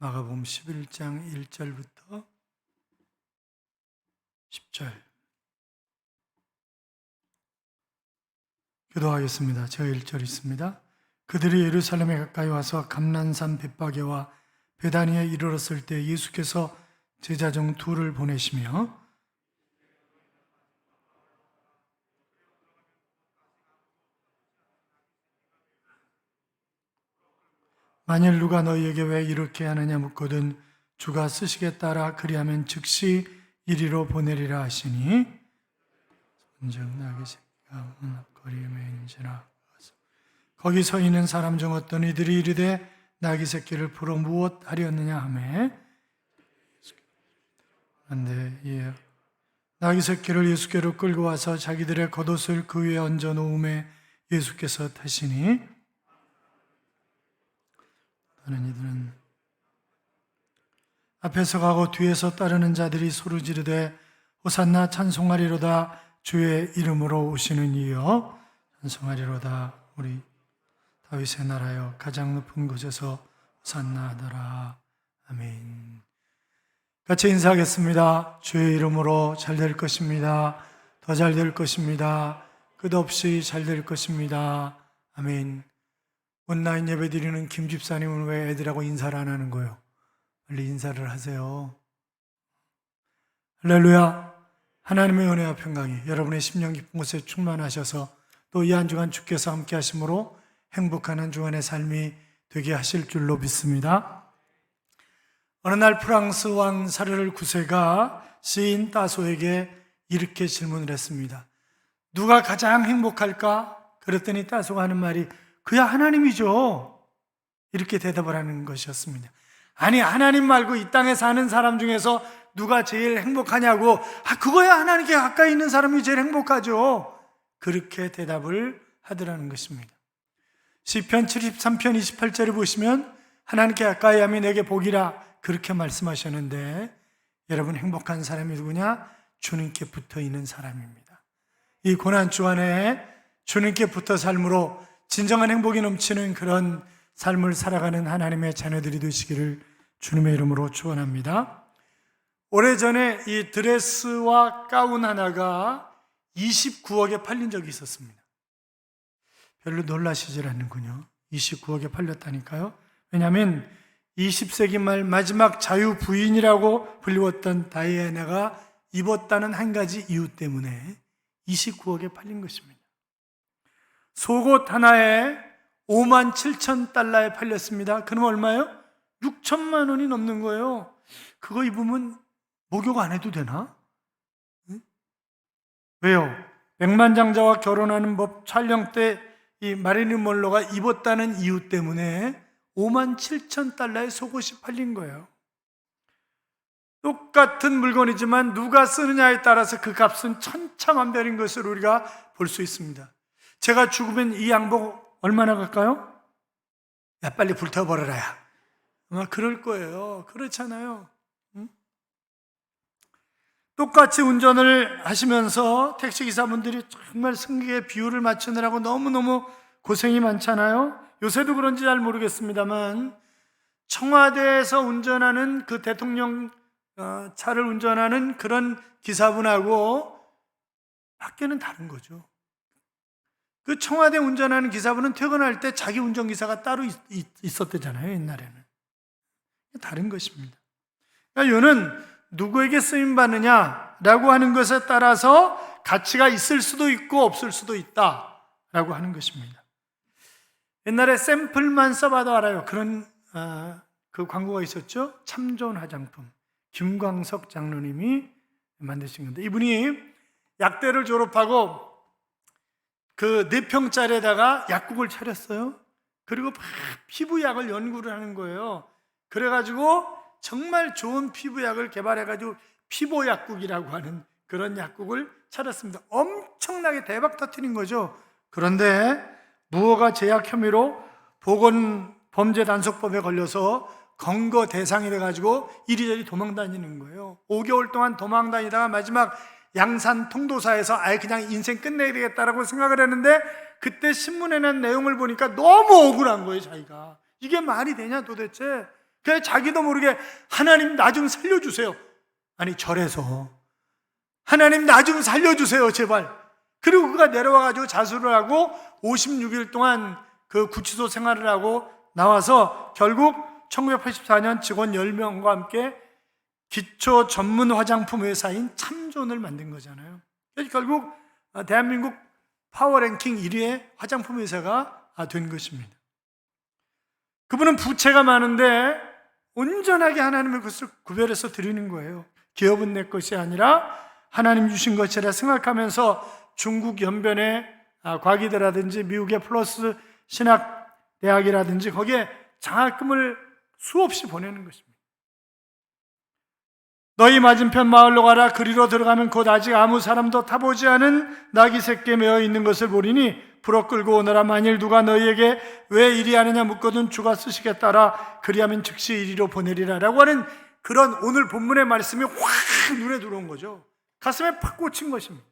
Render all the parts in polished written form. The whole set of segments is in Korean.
마가복음 11장 1절부터 10절 기도하겠습니다. 제가 1절 있습니다. 그들이 예루살렘에 가까이 와서 감난산 벳바게와 베다니에 이르렀을 때 예수께서 제자 중 둘을 보내시며 만일 누가 너희에게 왜 이렇게 하느냐 묻거든 주가 쓰시겠다라 그리하면 즉시 이리로 보내리라 하시니 손즉 나귀 새끼가 문 앞거리에 매인지라. 거기 서 있는 사람 중 어떤 이들이 이르되 나귀 새끼를 풀어 무엇 하려느냐 하매 안돼 예. 나귀 새끼를 예수께로 끌고 와서 자기들의 겉옷을 그 위에 얹어 놓음에 예수께서 타시니 다른 이들은 앞에서 가고 뒤에서 따르는 자들이 소리 지르되 호산나 찬송하리로다 주의 이름으로 오시는 이여 찬송하리로다 우리 다윗의 나라여 가장 높은 곳에서 호산나 하더라. 아멘. 같이 인사하겠습니다. 주의 이름으로 잘 될 것입니다. 더 잘 될 것입니다. 끝없이 잘 될 것입니다. 아멘. 온라인 예배 드리는 김 집사님은 왜 애들하고 인사를 안 하는 거예요? 빨리 인사를 하세요. 할렐루야. 하나님의 은혜와 평강이 여러분의 심령 깊은 곳에 충만하셔서 또 이 한 주간 주께서 함께 하심으로 행복한 한 주간의 삶이 되게 하실 줄로 믿습니다. 어느 날 프랑스 왕 샤를 9세가 시인 따소에게 이렇게 질문을 했습니다. 누가 가장 행복할까? 그랬더니 따소가 하는 말이 그야 하나님이죠. 이렇게 대답을 하는 것이었습니다. 아니 하나님 말고 이 땅에 사는 사람 중에서 누가 제일 행복하냐고 그거야 하나님께 가까이 있는 사람이 제일 행복하죠. 그렇게 대답을 하더라는 것입니다. 시편 73편 28절에 보시면 하나님께 가까이 하면 내게 복이라 그렇게 말씀하셨는데 여러분 행복한 사람이 누구냐? 주님께 붙어 있는 사람입니다. 이 고난 주간에 주님께 붙어 삶으로 진정한 행복이 넘치는 그런 삶을 살아가는 하나님의 자녀들이 되시기를 주님의 이름으로 축원합니다. 오래전에 이 드레스와 가운 하나가 29억에 팔린 적이 있었습니다. 별로 놀라시질 않는군요. 29억에 팔렸다니까요. 왜냐하면 20세기 말 마지막 자유 부인이라고 불리웠던 다이애나가 입었다는 한 가지 이유 때문에 29억에 팔린 것입니다. 속옷 하나에 5만 7천 달러에 팔렸습니다. 그럼 얼마예요? 6천만 원이 넘는 거예요. 그거 입으면 목욕 안 해도 되나? 왜요? 백만장자와 결혼하는 법 촬영 때 이 마릴린 먼로가 입었다는 이유 때문에 5만 7천 달러의 속옷이 팔린 거예요. 똑같은 물건이지만 누가 쓰느냐에 따라서 그 값은 천차만별인 것을 우리가 볼 수 있습니다. 제가 죽으면 이 양복 얼마나 갈까요? 야 빨리 불태워버려라 야. 아마 그럴 거예요. 그렇잖아요. 똑같이 운전을 하시면서 택시기사분들이 정말 승객의 비율을 맞추느라고 너무너무 고생이 많잖아요. 요새도 그런지 잘 모르겠습니다만 청와대에서 운전하는 그 대통령 차를 운전하는 그런 기사분하고 밖에는 다른 거죠. 그 청와대 운전하는 기사분은 퇴근할 때 자기 운전기사가 따로 있었대잖아요. 옛날에는. 다른 것입니다. 그러니까 이거는 누구에게 쓰임받느냐라고 하는 것에 따라서 가치가 있을 수도 있고 없을 수도 있다라고 하는 것입니다. 옛날에 샘플만 써봐도 알아요. 그런 그 광고가 있었죠. 참 좋은 화장품. 김광석 장로님이 만드신 건데 이분이 약대를 졸업하고 그 4평짜리에다가 약국을 차렸어요. 그리고 막 피부약을 연구를 하는 거예요. 그래가지고 정말 좋은 피부약을 개발해가지고 피부약국이라고 하는 그런 약국을 차렸습니다. 엄청나게 대박 터뜨린 거죠. 그런데 무허가 제약 혐의로 보건범죄단속법에 걸려서 검거 대상이 돼가지고 이리저리 도망다니는 거예요. 5개월 동안 도망다니다가 마지막 양산 통도사에서 아예 그냥 인생 끝내야 되겠다라고 생각을 했는데 그때 신문에 난 내용을 보니까 너무 억울한 거예요. 자기가 이게 말이 되냐 도대체. 그래서 자기도 모르게 하나님 나 좀 살려주세요. 아니 절에서 하나님 나 좀 살려주세요 제발. 그리고 그가 내려와가지고 자수를 하고 56일 동안 그 구치소 생활을 하고 나와서 결국 1984년 직원 10명과 함께 기초 전문 화장품 회사인 참존을 만든 거잖아요. 그래서 결국 대한민국 파워랭킹 1위의 화장품 회사가 된 것입니다. 그분은 부채가 많은데 온전하게 하나님의 것을 구별해서 드리는 거예요. 기업은 내 것이 아니라 하나님 주신 것이라 생각하면서 중국 연변의 과기대라든지 미국의 플러스 신학대학이라든지 거기에 장학금을 수없이 보내는 것입니다. 너희 맞은편 마을로 가라. 그리로 들어가면 곧 아직 아무 사람도 타보지 않은 나귀 새끼에 매어 있는 것을 보리니 불어 끌고 오너라. 만일 누가 너희에게 왜 이리 하느냐 묻거든 주가 쓰시겠다라. 그리하면 즉시 이리로 보내리라 라고 하는 그런 오늘 본문의 말씀이 확 눈에 들어온 거죠. 가슴에 팍 꽂힌 것입니다.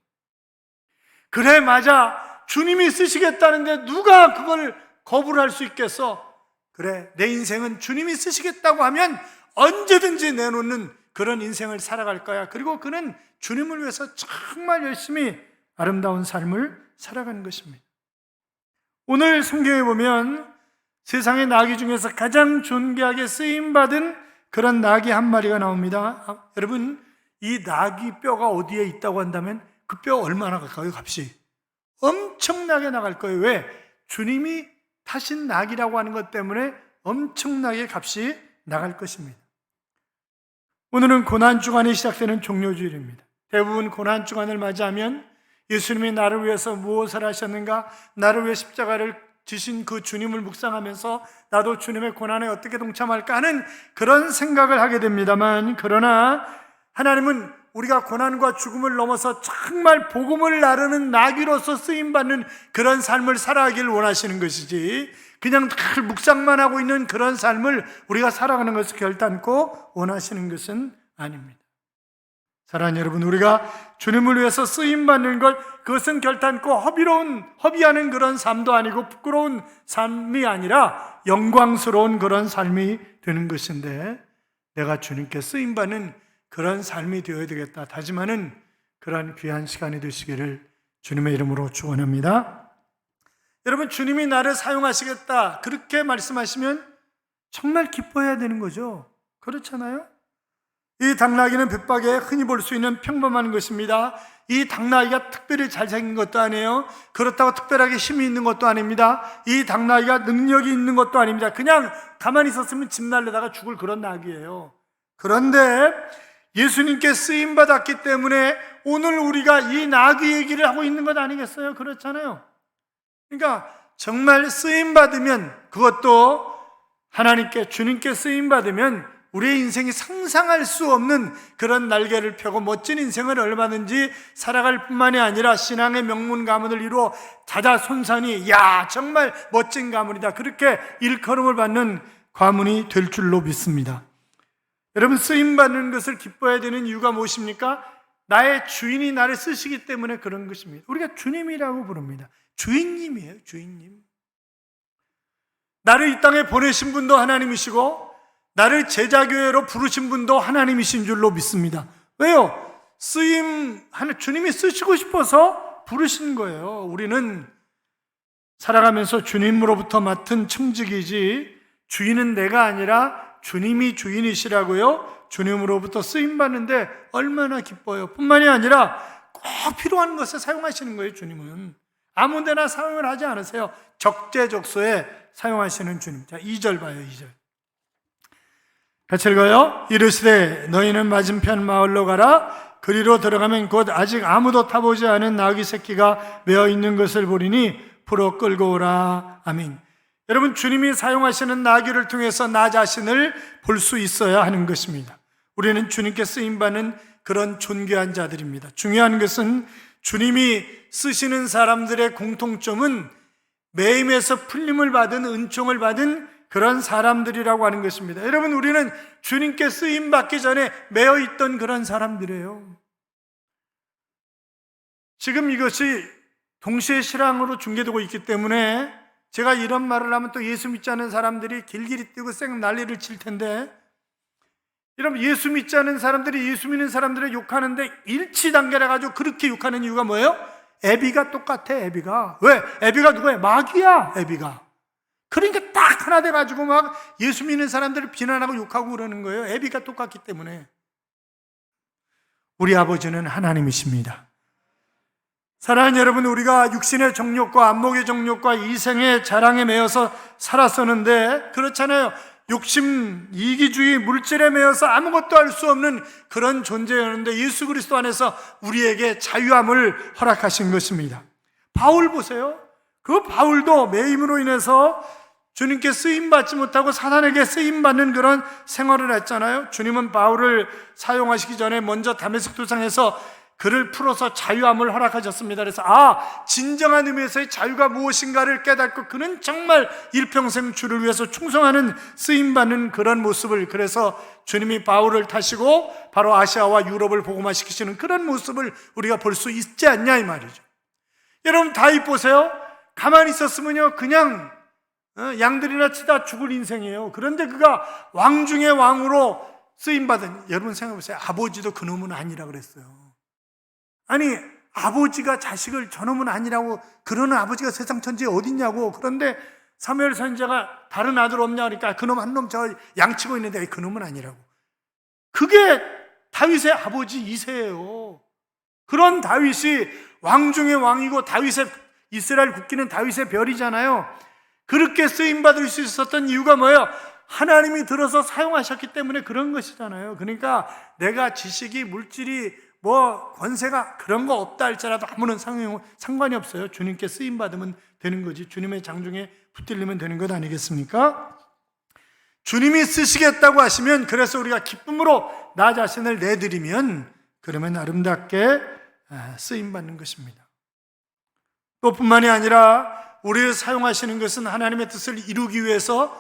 그래 맞아, 주님이 쓰시겠다는데 누가 그걸 거부를 할 수 있겠어? 그래, 내 인생은 주님이 쓰시겠다고 하면 언제든지 내놓는 그런 인생을 살아갈 거야. 그리고 그는 주님을 위해서 정말 열심히 아름다운 삶을 살아가는 것입니다. 오늘 성경에 보면 세상의 나귀 중에서 가장 존귀하게 쓰임받은 그런 나귀 한 마리가 나옵니다. 여러분, 이 나귀 뼈가 어디에 있다고 한다면 그 뼈 얼마나 갈까요? 값이 엄청나게 나갈 거예요. 왜? 주님이 타신 나귀라고 하는 것 때문에 엄청나게 값이 나갈 것입니다. 오늘은 고난주간이 시작되는 종료주일입니다. 대부분 고난주간을 맞이하면 예수님이 나를 위해서 무엇을 하셨는가, 나를 위해 십자가를 지신 그 주님을 묵상하면서 나도 주님의 고난에 어떻게 동참할까 하는 그런 생각을 하게 됩니다만, 그러나 하나님은 우리가 고난과 죽음을 넘어서 정말 복음을 나르는 나귀로서 쓰임받는 그런 삶을 살아가길 원하시는 것이지, 그냥 늘 묵상만 하고 있는 그런 삶을 우리가 살아가는 것을 결단코 원하시는 것은 아닙니다. 사랑하는 여러분, 우리가 주님을 위해서 쓰임받는 것, 그것은 결단코 허비하는 그런 삶도 아니고 부끄러운 삶이 아니라 영광스러운 그런 삶이 되는 것인데, 내가 주님께 쓰임받는 그런 삶이 되어야 되겠다 다짐하는 그런 귀한 시간이 되시기를 주님의 이름으로 축원합니다. 여러분, 주님이 나를 사용하시겠다 그렇게 말씀하시면 정말 기뻐해야 되는 거죠. 그렇잖아요? 이 당나귀는 벳박에 흔히 볼 수 있는 평범한 것입니다. 이 당나귀가 특별히 잘생긴 것도 아니에요. 그렇다고 특별하게 힘이 있는 것도 아닙니다. 이 당나귀가 능력이 있는 것도 아닙니다. 그냥 가만히 있었으면 집 날려다가 죽을 그런 나귀예요. 그런데 예수님께 쓰임받았기 때문에 오늘 우리가 이 나귀 얘기를 하고 있는 것 아니겠어요? 그렇잖아요. 그러니까 정말 쓰임받으면, 그것도 하나님께, 주님께 쓰임받으면 우리의 인생이 상상할 수 없는 그런 날개를 펴고 멋진 인생을 얼마든지 살아갈 뿐만이 아니라 신앙의 명문 가문을 이루어 자자손산이 야 정말 멋진 가문이다 그렇게 일컬음을 받는 가문이 될 줄로 믿습니다. 여러분, 쓰임받는 것을 기뻐해야 되는 이유가 무엇입니까? 나의 주인이 나를 쓰시기 때문에 그런 것입니다. 우리가 주님이라고 부릅니다. 주인님이에요. 주인님. 나를 이 땅에 보내신 분도 하나님이시고 나를 제자교회로 부르신 분도 하나님이신 줄로 믿습니다. 왜요? 주님이 쓰시고 싶어서 부르신 거예요. 우리는 살아가면서 주님으로부터 맡은 청직이지 주인은 내가 아니라 주님이 주인이시라고요. 주님으로부터 쓰임받는데 얼마나 기뻐요. 뿐만이 아니라 꼭 필요한 것에 사용하시는 거예요. 주님은 아무 데나 사용을 하지 않으세요. 적재적소에 사용하시는 주님. 자, 2절 봐요. 2절 같이 읽어요. 이르시되 너희는 맞은편 마을로 가라. 그리로 들어가면 곧 아직 아무도 타보지 않은 나귀 새끼가 매어 있는 것을 보리니 풀어 끌고 오라. 아멘. 여러분, 주님이 사용하시는 나귀를 통해서 나 자신을 볼 수 있어야 하는 것입니다. 우리는 주님께 쓰임받는 그런 존귀한 자들입니다. 중요한 것은 주님이 쓰시는 사람들의 공통점은 매임에서 풀림을 받은, 은총을 받은 그런 사람들이라고 하는 것입니다. 여러분, 우리는 주님께 쓰임받기 전에 매어있던 그런 사람들이에요. 지금 이것이 동시에 실황으로 중계되고 있기 때문에 제가 이런 말을 하면 또 예수 믿지 않은 사람들이 길길이 뛰고 쌩 난리를 칠 텐데, 여러분, 예수 믿지 않은 사람들이 예수 믿는 사람들을 욕하는데 일치단결해 가지고 그렇게 욕하는 이유가 뭐예요? 애비가 똑같아. 애비가. 왜? 애비가 누구야? 마귀야. 애비가. 그러니까 딱 하나 돼가지고 막 예수 믿는 사람들을 비난하고 욕하고 그러는 거예요. 애비가 똑같기 때문에. 우리 아버지는 하나님이십니다. 사랑하는 여러분, 우리가 육신의 정욕과 안목의 정욕과 이생의 자랑에 매여서 살았었는데, 그렇잖아요. 욕심, 이기주의, 물질에 매여서 아무것도 할 수 없는 그런 존재였는데 예수 그리스도 안에서 우리에게 자유함을 허락하신 것입니다. 바울 보세요. 그 바울도 매임으로 인해서 주님께 쓰임받지 못하고 사단에게 쓰임받는 그런 생활을 했잖아요. 주님은 바울을 사용하시기 전에 먼저 다메섹 도상에서 그를 풀어서 자유함을 허락하셨습니다. 그래서 진정한 의미에서의 자유가 무엇인가를 깨닫고 그는 정말 일평생 주를 위해서 충성하는 쓰임받는 그런 모습을, 그래서 주님이 바울을 타시고 바로 아시아와 유럽을 복음화시키시는 그런 모습을 우리가 볼 수 있지 않냐 이 말이죠. 여러분, 다윗 보세요. 가만히 있었으면요 그냥 양들이나 치다 죽을 인생이에요. 그런데 그가 왕 중의 왕으로 쓰임받은, 여러분 생각해보세요. 아버지도 그놈은 아니라 그랬어요. 아니, 아버지가 자식을 저놈은 아니라고 그러는 아버지가 세상 천지에 어딨냐고. 그런데 사무엘 선지자가 다른 아들 없냐 그러니까 그놈 한 놈 저 양치고 있는데 그놈은 아니라고. 그게 다윗의 아버지 이세예요. 그런 다윗이 왕 중의 왕이고 다윗의, 이스라엘 국기는 다윗의 별이잖아요. 그렇게 쓰임받을 수 있었던 이유가 뭐예요? 하나님이 들어서 사용하셨기 때문에 그런 것이잖아요. 그러니까 내가 지식이, 물질이, 권세가 그런 거 없다 할지라도 아무런 상관이 없어요. 주님께 쓰임받으면 되는 거지. 주님의 장중에 붙들리면 되는 것 아니겠습니까? 주님이 쓰시겠다고 하시면, 그래서 우리가 기쁨으로 나 자신을 내드리면 그러면 아름답게 쓰임받는 것입니다. 또 뿐만이 아니라 우리를 사용하시는 것은 하나님의 뜻을 이루기 위해서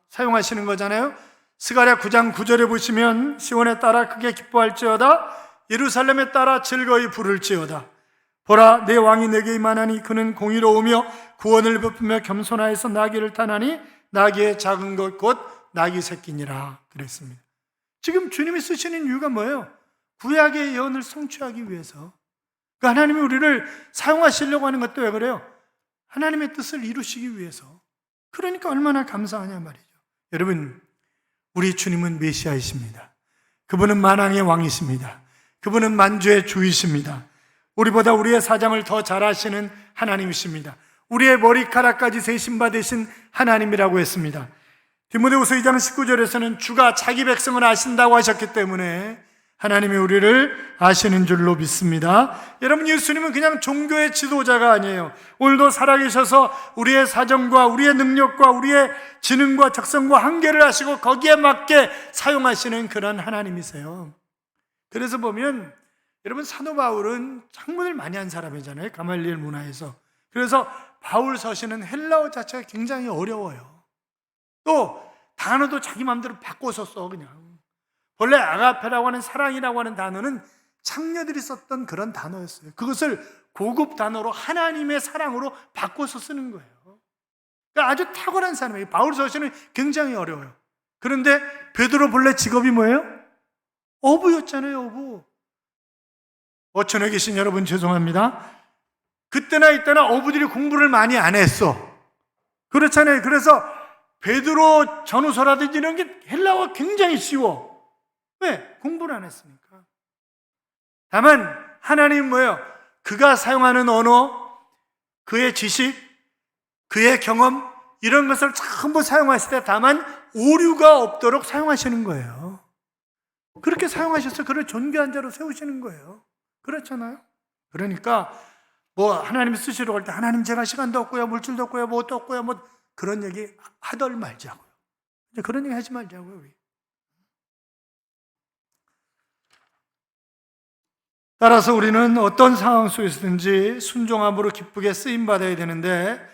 사용하시는 거잖아요. 스가랴 9장 9절에 보시면 시온에 따라 크게 기뻐할지어다, 예루살렘에 따라 즐거이 부를지어다. 보라, 내 왕이 내게 임하나니 그는 공의로우며 구원을 베푸며 겸손하여서 나귀를 타나니 나귀의 작은 것 곧 나귀 새끼니라 그랬습니다. 지금 주님이 쓰시는 이유가 뭐예요? 구약의 예언을 성취하기 위해서. 그러니까 하나님이 우리를 사용하시려고 하는 것도 왜 그래요? 하나님의 뜻을 이루시기 위해서. 그러니까 얼마나 감사하냐 말이죠. 여러분, 우리 주님은 메시아이십니다. 그분은 만왕의 왕이십니다. 그분은 만주의 주이십니다. 우리보다 우리의 사정을 더 잘 아시는 하나님이십니다. 우리의 머리카락까지 세심받으신 하나님이라고 했습니다. 디모데후서 2장 19절에서는 주가 자기 백성을 아신다고 하셨기 때문에 하나님이 우리를 아시는 줄로 믿습니다. 여러분, 예수님은 그냥 종교의 지도자가 아니에요. 오늘도 살아계셔서 우리의 사정과 우리의 능력과 우리의 지능과 적성과 한계를 아시고 거기에 맞게 사용하시는 그런 하나님이세요. 그래서 보면 여러분, 사도 바울은 학문을 많이 한 사람이잖아요. 가말리엘 문화에서. 그래서 바울 서신은 헬라어 자체가 굉장히 어려워요. 또 단어도 자기 마음대로 바꿔서 써. 그냥 원래 아가페라고 하는 사랑이라고 하는 단어는 창녀들이 썼던 그런 단어였어요. 그것을 고급 단어로 하나님의 사랑으로 바꿔서 쓰는 거예요. 그러니까 아주 탁월한 사람이에요. 바울 서신은 굉장히 어려워요. 그런데 베드로 본래 직업이 뭐예요? 어부였잖아요. 어부. 어촌에 계신 여러분 죄송합니다. 그때나 이때나 어부들이 공부를 많이 안 했어. 그렇잖아요. 그래서 베드로 전후서라든지 이런 게 헬라어가 굉장히 쉬워. 왜? 공부를 안 했으니까. 다만 하나님은 뭐예요? 그가 사용하는 언어, 그의 지식, 그의 경험, 이런 것을 전부 사용하실 때 다만 오류가 없도록 사용하시는 거예요. 그렇게 사용하셔서 그를 존귀한 자로 세우시는 거예요. 그렇잖아요. 그러니까 하나님이 쓰시려고 할 때 하나님 제가 시간도 없고요, 물질도 없고요, 뭣도 없고요, 그런 얘기 하덜 말자고요. 이제 그런 얘기 하지 말자고요. 우리. 따라서 우리는 어떤 상황 속에서든지 순종함으로 기쁘게 쓰임받아야 되는데,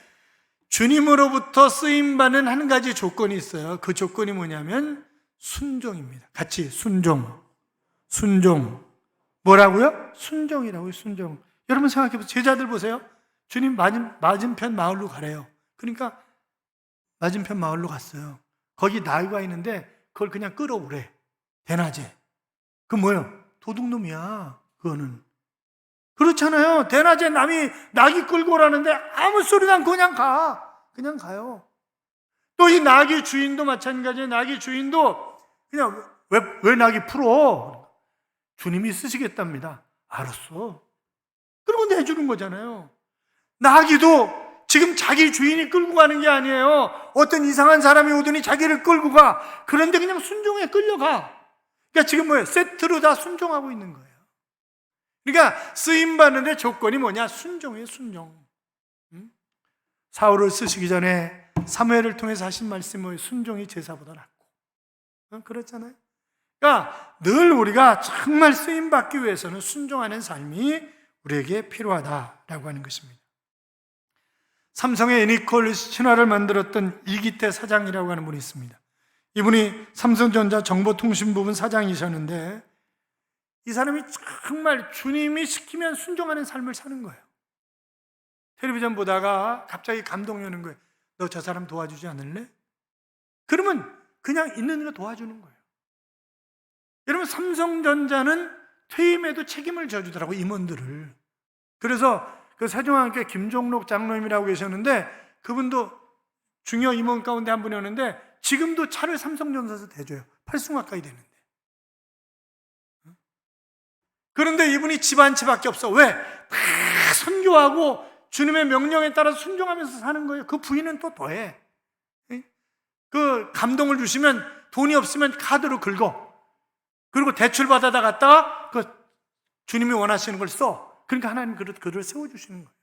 주님으로부터 쓰임받는 한 가지 조건이 있어요. 그 조건이 뭐냐면 순종입니다. 같이 순종. 뭐라고요? 순종이라고요. 순종. 여러분 생각해보세요. 제자들 보세요. 주님 맞은편 마을로 가래요. 그러니까 맞은편 마을로 갔어요. 거기 나귀가 있는데 그걸 그냥 끌어오래. 대낮에. 그 뭐예요? 도둑놈이야. 그거는. 그렇잖아요. 대낮에 남이 나귀 끌고 오라는데 아무 소리도 않고 그냥 가. 그냥 가요. 또 이 나귀 주인도 마찬가지예요. 나귀 주인도 그냥 왜 나귀 풀어? 주님이 쓰시겠답니다. 알았어. 그러고 내주는 거잖아요. 나귀도 지금 자기 주인이 끌고 가는 게 아니에요. 어떤 이상한 사람이 오더니 자기를 끌고 가. 그런데 그냥 순종에 끌려가. 그러니까 지금 뭐예요? 세트로 다 순종하고 있는 거예요. 그러니까 쓰임받는데 조건이 뭐냐? 순종이에요, 순종. 사울을 쓰시기 전에 사무엘을 통해서 하신 말씀이 뭐예요? 순종이 제사보다 낫고. 그렇잖아요. 그러니까 늘 우리가 정말 쓰임받기 위해서는 순종하는 삶이 우리에게 필요하다라고 하는 것입니다. 삼성의 애니콜 신화를 만들었던 이기태 사장이라고 하는 분이 있습니다. 이분이 삼성전자 정보통신 부분 사장이셨는데 이 사람이 정말 주님이 시키면 순종하는 삶을 사는 거예요. 텔레비전 보다가 갑자기 감동이 오는 거예요. 너 저 사람 도와주지 않을래? 그러면 그냥 있는 거 도와주는 거예요. 여러분, 삼성전자는 퇴임에도 책임을 져주더라고요, 임원들을. 그래서 그 세종학교 김종록 장로님이라고 계셨는데 그분도 중요 임원 가운데 한 분이었는데 지금도 차를 삼성전자에서 대줘요. 80 가까이 되는데. 그런데 이분이 집 한 채밖에 없어. 왜? 다 선교하고 주님의 명령에 따라 순종하면서 사는 거예요. 그 부인은 또 더해. 그 감동을 주시면 돈이 없으면 카드로 긁어. 그리고 대출 받아다 갔다가 그 주님이 원하시는 걸 써. 그러니까 하나님 그를 세워주시는 거예요.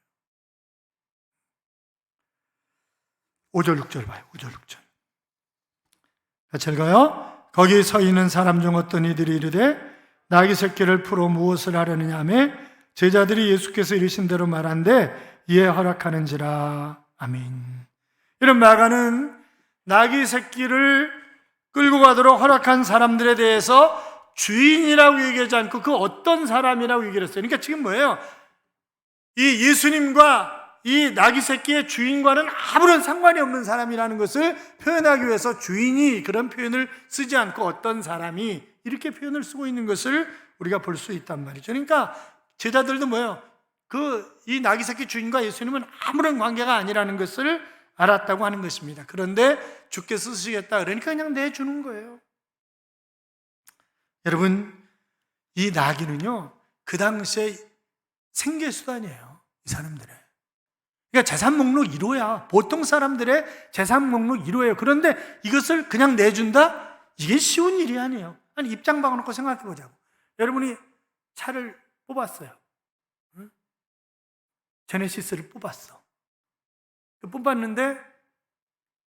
5절 6절 봐요. 5절 6절 같이 읽어요. 거기 서 있는 사람 중 어떤 이들이 이르되 나귀 새끼를 풀어 무엇을 하려느냐 하매 제자들이 예수께서 이르신 대로 말한데 이에 허락하는지라. 아멘. 이런 마가는 나귀 새끼를 끌고 가도록 허락한 사람들에 대해서 주인이라고 얘기하지 않고 그 어떤 사람이라고 얘기를 했어요. 그러니까 지금 뭐예요? 이 예수님과 이 나귀 새끼의 주인과는 아무런 상관이 없는 사람이라는 것을 표현하기 위해서 주인이 그런 표현을 쓰지 않고 어떤 사람이 이렇게 표현을 쓰고 있는 것을 우리가 볼 수 있단 말이죠. 그러니까 제자들도 뭐예요? 이 나귀 새끼 주인과 예수님은 아무런 관계가 아니라는 것을 알았다고 하는 것입니다. 그런데 주께서 쓰시겠다 그러니까 그냥 내주는 거예요. 여러분, 이 나귀는요, 그 당시에 생계수단이에요, 이 사람들의. 그러니까 재산 목록 1호야. 보통 사람들의 재산 목록 1호예요. 그런데 이것을 그냥 내준다? 이게 쉬운 일이 아니에요. 아니, 입장 바꿔놓고 생각해 보자고. 여러분이 차를 뽑았어요. 응? 제네시스를 뽑았어. 뽑았는데,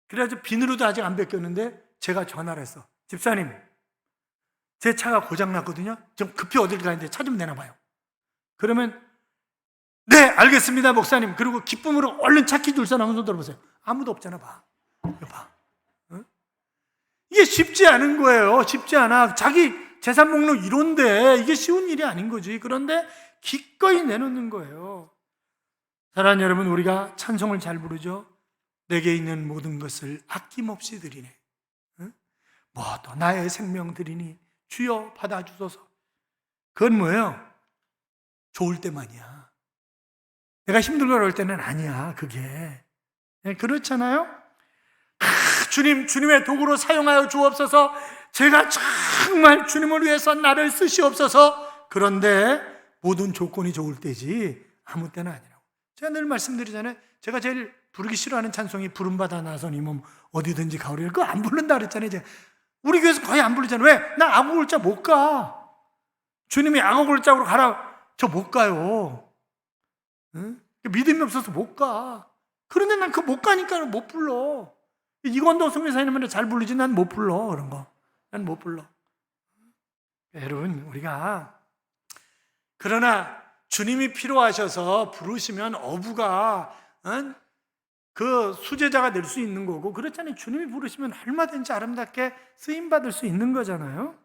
그래가지고 비누로도 아직 안 벗겼는데, 제가 전화를 했어. 집사님, 제 차가 고장났거든요. 좀 급히 어딜 가는데 차 좀 내놔봐요. 그러면 네, 알겠습니다, 목사님. 그리고 기쁨으로 얼른 차키 줄 사람 손 들어보세요. 아무도 없잖아, 봐. 이거 봐. 응? 이게 쉽지 않은 거예요. 쉽지 않아. 자기 재산 목록 1호인데 이게 쉬운 일이 아닌 거지. 그런데 기꺼이 내놓는 거예요. 사랑하는 여러분, 우리가 찬송을 잘 부르죠. 내게 있는 모든 것을 아낌없이 드리네. 응? 모두 나의 생명 드리니 주여 받아주소서. 그건 뭐예요? 좋을 때만이야. 내가 힘들고 그럴 때는 아니야, 그게. 네, 그렇잖아요? 주님의 도구로 사용하여 주옵소서. 제가 정말 주님을 위해서 나를 쓰시옵소서. 그런데 모든 조건이 좋을 때지 아무 때는 아니라고. 제가 늘 말씀드리잖아요. 제가 제일 부르기 싫어하는 찬송이 부름받아 나서니 뭐 어디든지 가오리. 그거 안 부른다 그랬잖아요. 제가. 우리 교회에서 거의 안 부르잖아요. 왜? 나 악어 골자 못 가. 주님이 악어 골짜기로 가라. 저 못 가요. 응? 믿음이 없어서 못 가. 그런데 난 그거 못 가니까 못 불러. 이건도 성교사님은 잘 부르지 난 못 불러. 그런 거. 난 못 불러. 여러분, 우리가 그러나 주님이 필요하셔서 부르시면 어부가 그 수제자가 될 수 있는 거고, 그렇잖아요. 주님이 부르시면 얼마든지 아름답게 쓰임받을 수 있는 거잖아요.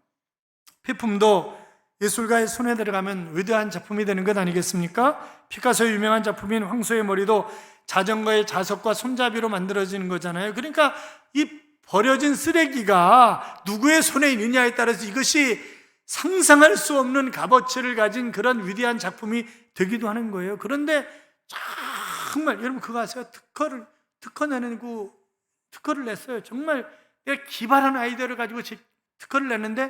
폐품도 예술가의 손에 들어가면 위대한 작품이 되는 것 아니겠습니까? 피카소의 유명한 작품인 황소의 머리도 자전거의 자석과 손잡이로 만들어지는 거잖아요. 그러니까 이 버려진 쓰레기가 누구의 손에 있느냐에 따라서 이것이 상상할 수 없는 값어치를 가진 그런 위대한 작품이 되기도 하는 거예요. 그런데 정말 여러분 그거 아세요? 특허를 냈어요. 정말 내가 기발한 아이디어를 가지고 특허를 냈는데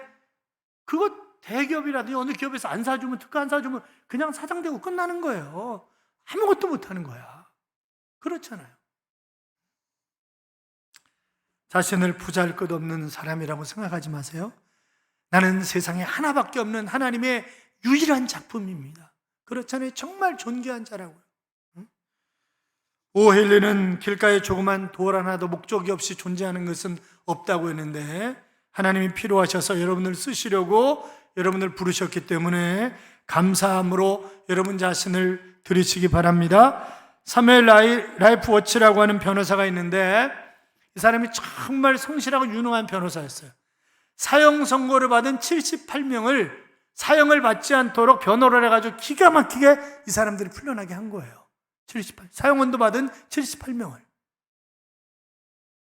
그거 대기업이라든지 어느 기업에서 안 사주면, 특허 안 사주면 그냥 사장되고 끝나는 거예요. 아무것도 못하는 거야. 그렇잖아요. 자신을 부자할 것 없는 사람이라고 생각하지 마세요. 나는 세상에 하나밖에 없는 하나님의 유일한 작품입니다. 그렇잖아요. 정말 존귀한 자라고요. 오헬리는 길가에 조그만 돌 하나도 목적이 없이 존재하는 것은 없다고 했는데 하나님이 필요하셔서 여러분을 쓰시려고 여러분을 부르셨기 때문에 감사함으로 여러분 자신을 들이시기 바랍니다. 사무엘 라이프 워치라고 하는 변호사가 있는데 이 사람이 정말 성실하고 유능한 변호사였어요. 사형 선고를 받은 78명을 사형을 받지 않도록 변호를 해가지고 기가 막히게 이 사람들이 풀려나게 한 거예요. 사형원도 받은 78명을.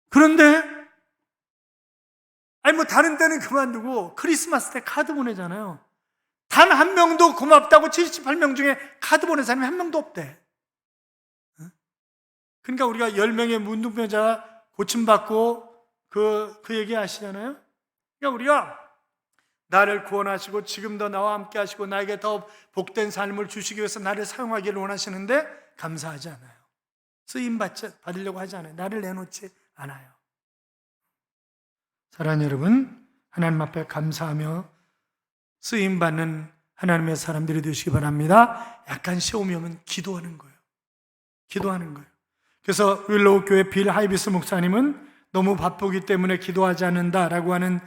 그런데 다른 때는 그만두고 크리스마스 때 카드 보내잖아요. 단 한 명도 고맙다고 78명 중에 카드 보낸 사람이 한 명도 없대. 그러니까 우리가 10명의 문둥병자 고침받고 그 얘기 아시잖아요? 그러니까 우리가 나를 구원하시고 지금도 나와 함께 하시고 나에게 더 복된 삶을 주시기 위해서 나를 사용하기를 원하시는데 감사하지 않아요. 쓰임 받으려고 하지 않아요. 나를 내놓지 않아요. 사랑하는 여러분, 하나님 앞에 감사하며 쓰임 받는 하나님의 사람들이 되시기 바랍니다. 약간 시험이 오면 기도하는 거예요. 기도하는 거예요. 그래서 윌로우 교회 빌 하이비스 목사님은 너무 바쁘기 때문에 기도하지 않는다라고 하는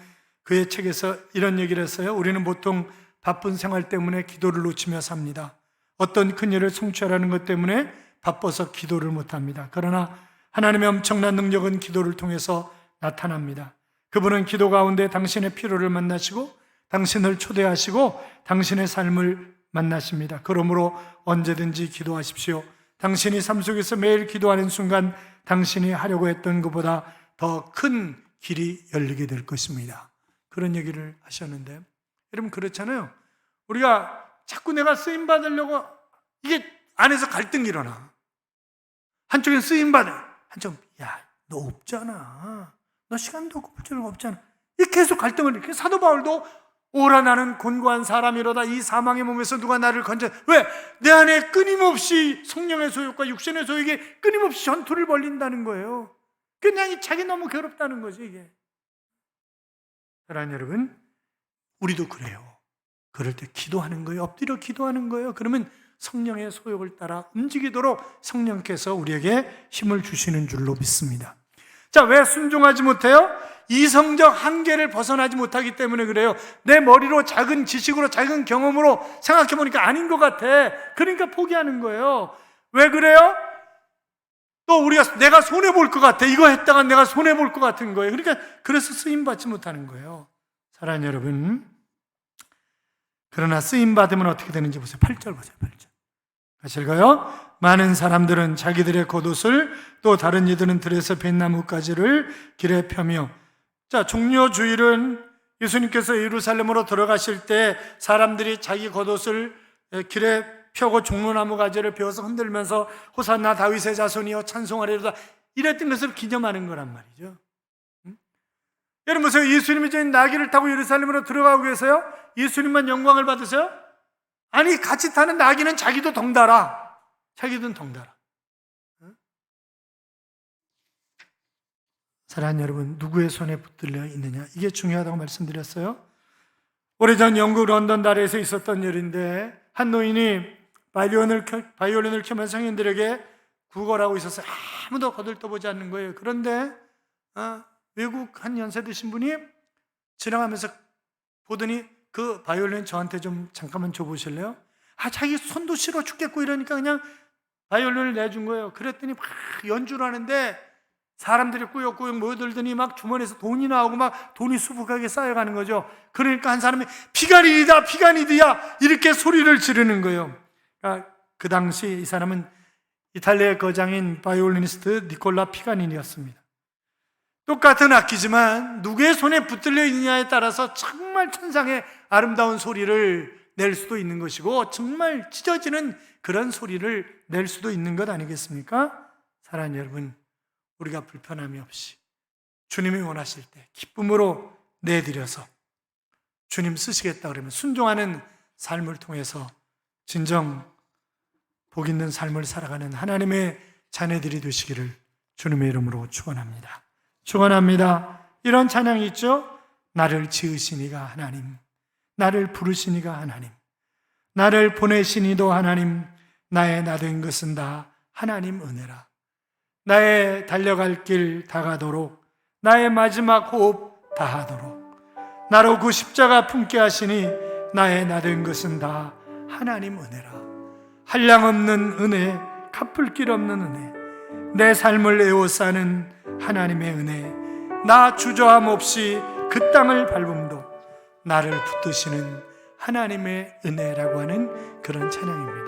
그의 책에서 이런 얘기를 했어요. 우리는 보통 바쁜 생활 때문에 기도를 놓치며 삽니다. 어떤 큰 일을 성취하라는 것 때문에 바빠서 기도를 못합니다. 그러나 하나님의 엄청난 능력은 기도를 통해서 나타납니다. 그분은 기도 가운데 당신의 필요를 만나시고 당신을 초대하시고 당신의 삶을 만나십니다. 그러므로 언제든지 기도하십시오. 당신이 삶 속에서 매일 기도하는 순간 당신이 하려고 했던 것보다 더 큰 길이 열리게 될 것입니다. 그런 얘기를 하셨는데 여러분 그렇잖아요. 우리가 자꾸 내가 쓰임 받으려고 이게 안에서 갈등이 일어나. 한쪽엔 쓰임 받아, 한쪽은 야, 너 없잖아. 너 시간도 없고 필요가 없잖아. 이렇게 계속 갈등을 이렇게. 사도 바울도 오라 나는 곤고한 사람이로다. 이 사망의 몸에서 누가 나를 건져. 왜? 내 안에 끊임없이 성령의 소욕과 육신의 소욕이 끊임없이 전투를 벌린다는 거예요. 그냥 자기 너무 괴롭다는 거지 이게. 사랑하는 여러분, 우리도 그래요. 그럴 때 기도하는 거예요. 엎드려 기도하는 거예요. 그러면 성령의 소욕을 따라 움직이도록 성령께서 우리에게 힘을 주시는 줄로 믿습니다. 자, 왜 순종하지 못해요? 이성적 한계를 벗어나지 못하기 때문에 그래요. 내 머리로 작은 지식으로 작은 경험으로 생각해보니까 아닌 것 같아. 그러니까 포기하는 거예요. 왜 그래요? 또 우리가 내가 손해볼 것 같아. 이거 했다가 내가 손해볼 것 같은 거예요. 그러니까 그래서 쓰임받지 못하는 거예요. 사랑하는 여러분, 그러나 쓰임받으면 어떻게 되는지 보세요. 8절 보세요. 8절 같이 읽어요. 많은 사람들은 자기들의 겉옷을 또 다른 이들은 들에서 벤 나뭇가지를 길에 펴며. 자, 종려주일은 예수님께서 예루살렘으로 들어가실 때 사람들이 자기 겉옷을 길에 펴고 종려나무 가지를 베어서 흔들면서 호산나 다윗의 자손이여 찬송하리로다 이랬던 것을 기념하는 거란 말이죠. 여러분 보세요. 예수님이 저희 나귀를 타고 예루살렘으로 들어가고 계세요. 예수님만 영광을 받으세요? 아니, 같이 타는 나귀는 자기도 덩달아. 자기도 덩달아. 사랑하는 여러분, 누구의 손에 붙들려 있느냐, 이게 중요하다고 말씀드렸어요. 오래전 영국 런던 다리에서 있었던 일인데 한 노인이 바이올린을 켜면서 성인들에게 구걸하고 있었어요. 아무도 거들떠보지 않는 거예요. 그런데 외국 한 연세 드신 분이 지나가면서 보더니 그 바이올린 저한테 좀 잠깐만 줘보실래요? 자기 손도 시려 죽겠고 이러니까 그냥 바이올린을 내준 거예요. 그랬더니 막 연주를 하는데 사람들이 꾸역꾸역 모여들더니 막 주머니에서 돈이 나오고 막 돈이 수북하게 쌓여가는 거죠. 그러니까 한 사람이 피가니디다, 피가니디야 이렇게 소리를 지르는 거예요. 그러니까 그 당시 이 사람은 이탈리아의 거장인 바이올리니스트 니콜라 피가니니였습니다. 똑같은 악기지만 누구의 손에 붙들려 있느냐에 따라서 정말 천상의 아름다운 소리를 낼 수도 있는 것이고 정말 찢어지는 그런 소리를 낼 수도 있는 것 아니겠습니까? 사랑하는 여러분, 우리가 불편함이 없이 주님이 원하실 때 기쁨으로 내드려서 주님 쓰시겠다 그러면 순종하는 삶을 통해서 진정 복 있는 삶을 살아가는 하나님의 자녀들이 되시기를 주님의 이름으로 축원합니다. 축원합니다. 이런 찬양이 있죠. 나를 지으신 이가 하나님, 나를 부르신 이가 하나님, 나를 보내신 이도 하나님, 나의 나 된 것은 다 하나님 은혜라. 나의 달려갈 길 다가도록, 나의 마지막 호흡 다하도록, 나로 그 십자가 품게 하시니 나의 나 된 것은 다 하나님 은혜라. 한량없는 은혜, 갚을 길 없는 은혜, 내 삶을 에워싸는 하나님의 은혜, 나 주저함 없이 그 땅을 밟음도 나를 붙드시는 하나님의 은혜라고 하는 그런 찬양입니다.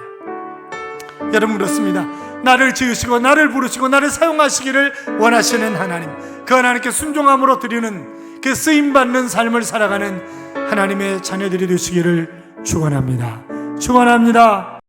여러분, 그렇습니다. 나를 지으시고 나를 부르시고 나를 사용하시기를 원하시는 하나님, 그 하나님께 순종함으로 드리는 그 쓰임받는 삶을 살아가는 하나님의 자녀들이 되시기를 축원합니다. 축원합니다.